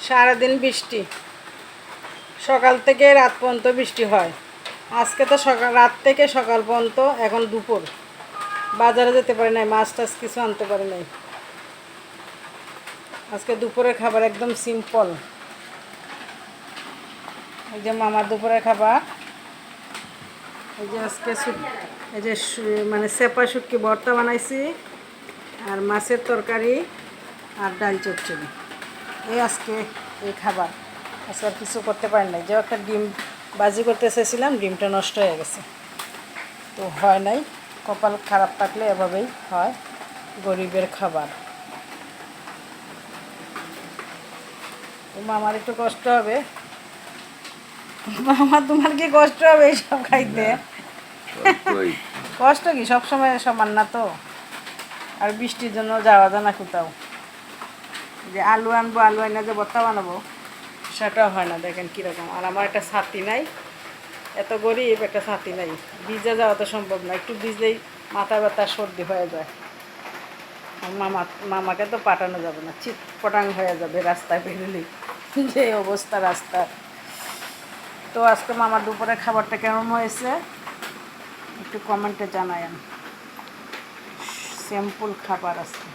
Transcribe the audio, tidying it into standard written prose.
সারাদিন বৃষ্টি, সকাল থেকে রাত পর্যন্ত বৃষ্টি হয়। আজকে তো রাত থেকে সকাল পর্যন্ত, এখন দুপুর। বাজারে যেতে পারি নাই, মাছ টাছ কিছু আনতে পারি নাই। আজকে দুপুরের খাবার একদম সিম্পল। এই যে মামার দুপুরের খাবার, এই যে আজকে এই যে মানে চেপা শুটকি ভর্তা বানাইছি, আর মাছের তরকারি, আর ডাল চচ্চড়ি। এই আজকে এই খাবার। আজকে আর কিছু করতে পারি নাই। যে একটা ডিম বাজি করতে চেয়েছিলাম, ডিমটা নষ্ট হয়ে গেছে, তো হয় নাই। কপাল খারাপ থাকলে এভাবেই হয়, গরিবের খাবার। মামার একটু কষ্ট হবে। মামা, তোমার কি কষ্ট হবে এইসব খাইতে? কষ্ট কি সবসময় সমান না তো। আর বৃষ্টির জন্য যাওয়া যায় না কোথাও। যে আলু আনবো, আলু আনা যে ভর্তা বানাবো, সেটাও হয় না। দেখেন কীরকম। আর আমার একটা ছাতি নাই, এত গরিব, একটা ছাতি নাই। ভিজে যাওয়া তো সম্ভব না, একটু ভিজলেই মাথা ব্যথা সর্দি হয়ে যায়। মামাকে তো পাঠানো যাবে না, চিৎ পটাং হয়ে যাবে রাস্তায় বেরোলেই, যে অবস্থা রাস্তার। তো আজকে মামার দুপুরে খাবারটা কেমন হয়েছে একটু কমেন্টে জানায়েন। সিম্পল খাবার আছে।